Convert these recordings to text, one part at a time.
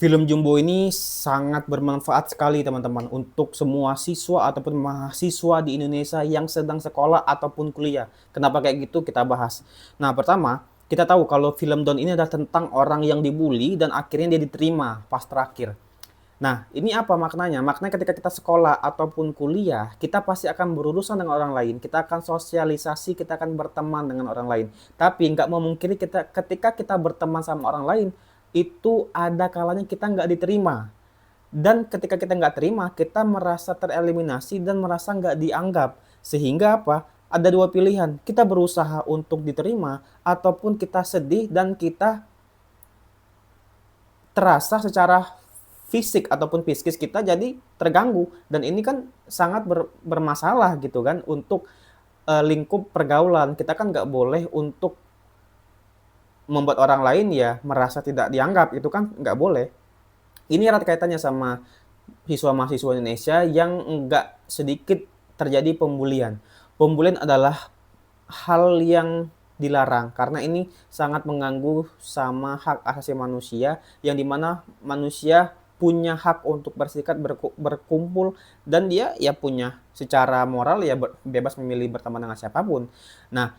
Film Jumbo ini sangat bermanfaat sekali teman-teman untuk semua siswa ataupun mahasiswa di Indonesia yang sedang sekolah ataupun kuliah. Kenapa kayak gitu kita bahas. Nah, pertama, kita tahu kalau film Don ini adalah tentang orang yang dibully dan akhirnya dia diterima pas terakhir. Nah, ini apa maknanya? Maknanya ketika kita sekolah ataupun kuliah, kita pasti akan berurusan dengan orang lain, kita akan sosialisasi, kita akan berteman dengan orang lain. Tapi nggak memungkiri kita ketika kita berteman sama orang lain, itu ada kalanya kita nggak diterima. Dan ketika kita nggak terima, kita merasa tereliminasi dan merasa nggak dianggap. Sehingga apa? Ada dua pilihan. Kita berusaha untuk diterima, ataupun kita sedih dan kita terasa secara fisik ataupun psikis kita jadi terganggu. Dan ini kan sangat bermasalah gitu kan untuk lingkup pergaulan. Kita kan nggak boleh untuk membuat orang lain ya merasa tidak dianggap, itu kan nggak boleh. Ini erat kaitannya sama siswa-mahasiswa Indonesia yang nggak sedikit terjadi pembulian. Pembulian adalah hal yang dilarang karena ini sangat mengganggu sama hak asasi manusia yang dimana manusia punya hak untuk berserikat, berkumpul, dan dia ya punya secara moral ya bebas memilih berteman dengan siapapun. Nah,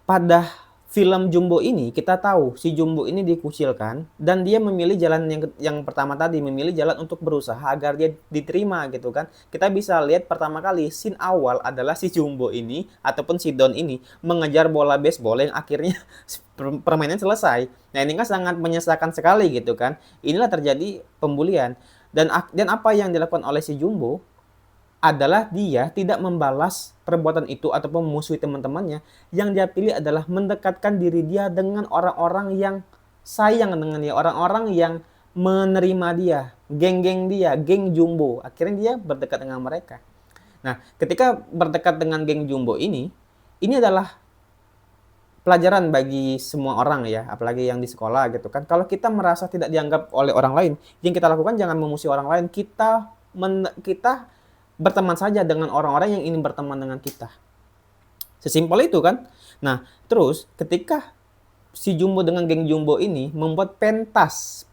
pada film Jumbo ini kita tahu si Jumbo ini dikucilkan dan dia memilih jalan yang pertama tadi, memilih jalan untuk berusaha agar dia diterima gitu kan. Kita bisa lihat pertama kali scene awal adalah si Jumbo ini ataupun si Don ini mengejar bola baseball yang akhirnya permainan selesai. Nah, ini kan sangat menyesalkan sekali gitu kan. Inilah terjadi pembulian. Dan apa yang dilakukan oleh si Jumbo adalah dia tidak membalas perbuatan itu ataupun memusuhi teman-temannya. Yang dia pilih adalah mendekatkan diri dia dengan orang-orang yang sayang dengan dia, orang-orang yang menerima dia, geng-geng dia, geng Jumbo. Akhirnya dia berdekat dengan mereka. Nah, ketika berdekat dengan geng Jumbo ini adalah pelajaran bagi semua orang ya, apalagi yang di sekolah gitu kan. Kalau kita merasa tidak dianggap oleh orang lain, yang kita lakukan jangan memusuhi orang lain. Kita berteman saja dengan orang-orang yang ingin berteman dengan kita. Sesimpel itu kan. Nah, terus ketika si Jumbo dengan geng Jumbo ini membuat pentas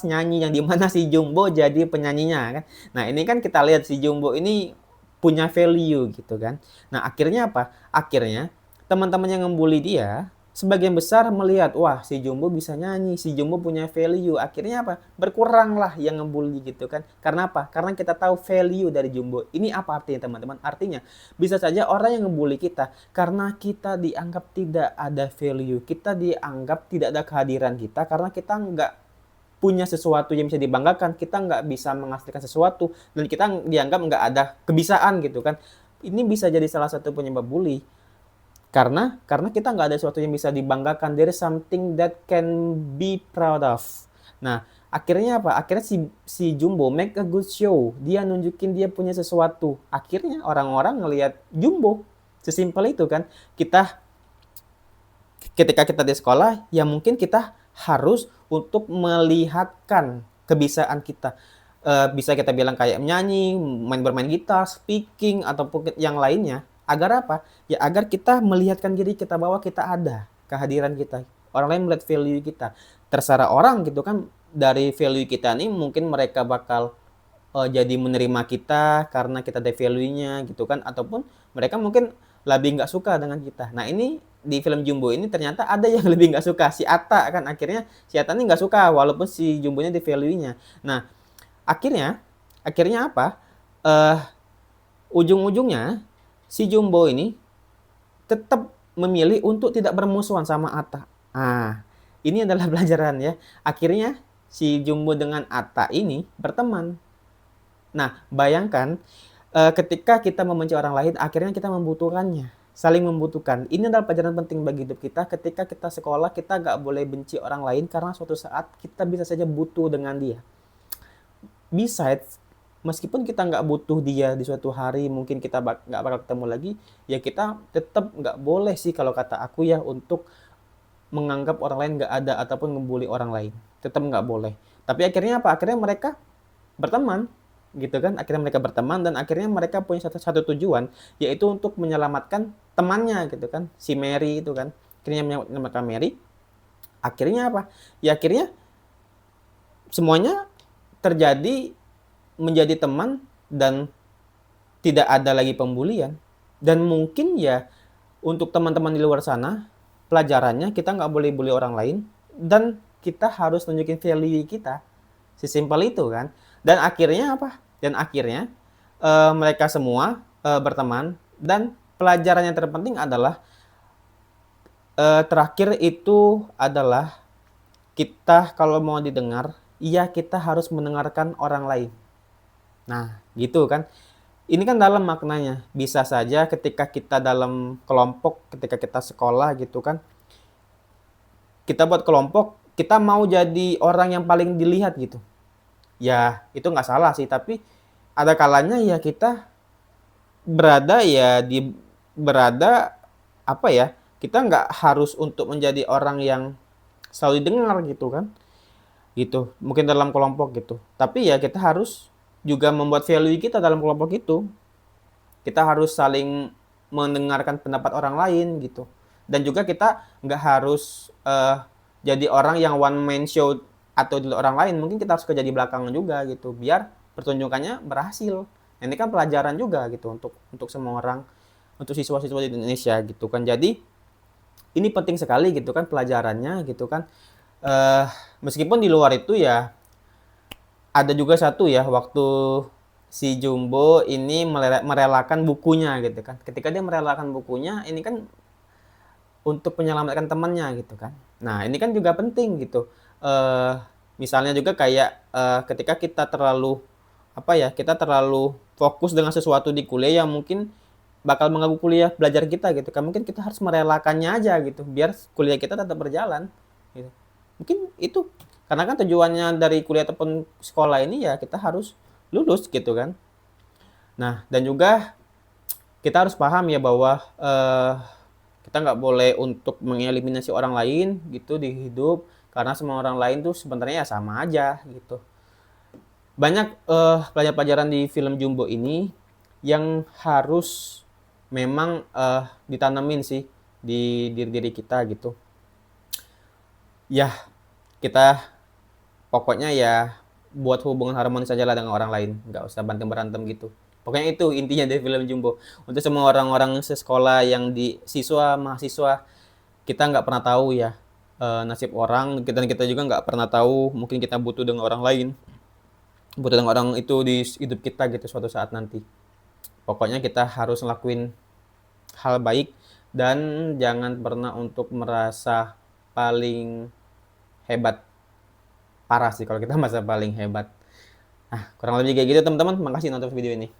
nyanyi yang dimana si Jumbo jadi penyanyinya kan. Nah, ini kan kita lihat si Jumbo ini punya value gitu kan. Nah, akhirnya apa? Akhirnya teman-teman yang ngebully dia sebagian besar melihat, wah si Jumbo bisa nyanyi, si Jumbo punya value. Akhirnya apa? Berkuranglah yang ngebully gitu kan. Karena apa? Karena kita tahu value dari Jumbo. Ini apa artinya teman-teman? Artinya bisa saja orang yang ngebully kita karena kita dianggap tidak ada value. Kita dianggap tidak ada kehadiran kita karena kita nggak punya sesuatu yang bisa dibanggakan. Kita nggak bisa menghasilkan sesuatu dan kita dianggap nggak ada kebisaan gitu kan. Ini bisa jadi salah satu penyebab bully. Karena kita nggak ada sesuatu yang bisa dibanggakan. There is something that can be proud of. Nah, akhirnya apa? Akhirnya si Jumbo make a good show. Dia nunjukin dia punya sesuatu. Akhirnya orang-orang ngelihat Jumbo. Sesimpel itu kan. Ketika kita di sekolah, ya mungkin kita harus untuk melihatkan kebisaan kita. Bisa kita bilang kayak menyanyi, bermain gitar, speaking, ataupun yang lainnya. Agar apa? Ya agar kita melihatkan diri kita bahwa kita ada, kehadiran kita. Orang lain melihat value kita. Terserah orang gitu kan, dari value kita nih mungkin mereka bakal jadi menerima kita karena kita ada value-nya gitu kan. Ataupun mereka mungkin lebih nggak suka dengan kita. Nah, ini di film Jumbo ini ternyata ada yang lebih nggak suka. Si Atta kan akhirnya si Atta ini nggak suka walaupun si Jumbonya di value-nya. Nah, akhirnya akhirnya apa? Eh Ujung-ujungnya si Jumbo ini tetap memilih untuk tidak bermusuhan sama Atta. Ah, ini adalah pelajaran ya. Akhirnya si Jumbo dengan Atta ini berteman. Nah, bayangkan ketika kita membenci orang lain, akhirnya kita membutuhkannya, saling membutuhkan. Ini adalah pelajaran penting bagi hidup kita. Ketika kita sekolah, kita nggak boleh benci orang lain karena suatu saat kita bisa saja butuh dengan dia. Besides, meskipun kita nggak butuh dia di suatu hari, mungkin kita nggak bakal ketemu lagi, ya kita tetap nggak boleh sih kalau kata aku ya untuk menganggap orang lain nggak ada ataupun ngebully orang lain. Tetap nggak boleh. Tapi akhirnya apa? Akhirnya mereka berteman gitu kan. Akhirnya mereka berteman dan akhirnya mereka punya satu tujuan, yaitu untuk menyelamatkan temannya gitu kan. Si Mary itu kan. Akhirnya menyelamatkan Mary. Akhirnya apa? Ya akhirnya semuanya terjadi menjadi teman dan tidak ada lagi pembulian. Dan mungkin ya untuk teman-teman di luar sana, pelajarannya kita nggak boleh bully orang lain dan kita harus tunjukin value kita. Sesimpel itu kan. Dan akhirnya apa? Dan akhirnya mereka semua berteman dan pelajaran yang terpenting adalah terakhir itu adalah kita kalau mau didengar, ya kita harus mendengarkan orang lain. Nah, gitu kan. Ini kan dalam maknanya. Bisa saja ketika kita dalam kelompok, ketika kita sekolah gitu kan, kita buat kelompok, kita mau jadi orang yang paling dilihat gitu. Ya, itu nggak salah sih, tapi ada kalanya ya kita berada ya di berada apa ya, kita nggak harus untuk menjadi orang yang selalu didengar gitu kan, gitu. Mungkin dalam kelompok gitu. Tapi ya kita harus juga membuat value kita dalam kelompok itu. Kita harus saling mendengarkan pendapat orang lain gitu. Dan juga kita nggak harus jadi orang yang one man show atau di orang lain. Mungkin kita harus kerja di belakang juga gitu, biar pertunjukannya berhasil. Nah, ini kan pelajaran juga gitu untuk semua orang, untuk siswa-siswa di Indonesia gitu kan. Jadi ini penting sekali gitu kan pelajarannya gitu kan. Eh, Meskipun di luar itu ya ada juga satu ya waktu si Jumbo ini merelakan bukunya gitu kan. Ketika dia merelakan bukunya, ini kan untuk menyelamatkan temannya gitu kan. Nah, ini kan juga penting gitu. Eh Misalnya juga kayak ketika kita terlalu apa ya, kita terlalu fokus dengan sesuatu di kuliah yang mungkin bakal mengganggu kuliah belajar kita gitu kan. Mungkin kita harus merelakannya aja gitu biar kuliah kita tetap berjalan gitu. Mungkin itu karena kan tujuannya dari kuliah ataupun sekolah ini ya kita harus lulus gitu kan. Nah, dan juga kita harus paham ya bahwa kita nggak boleh untuk mengeliminasi orang lain gitu di hidup karena semua orang lain tuh sebenarnya ya sama aja gitu. Banyak pelajaran-pelajaran di film Jumbo ini yang harus memang ditanemin sih di diri-diri kita gitu. Ya, kita pokoknya ya buat hubungan harmonis aja lah dengan orang lain, nggak usah berantem-berantem gitu. Pokoknya itu intinya dari film Jumbo. Untuk semua orang-orang sekolah yang di siswa, mahasiswa, kita nggak pernah tahu ya nasib orang, kita juga nggak pernah tahu mungkin kita butuh dengan orang lain, butuh dengan orang itu di hidup kita gitu suatu saat nanti. Pokoknya kita harus ngelakuin hal baik dan jangan pernah untuk merasa paling hebat. Parah sih kalau kita merasa paling hebat. Nah, kurang lebih kayak gitu teman-teman. Makasih nonton video ini.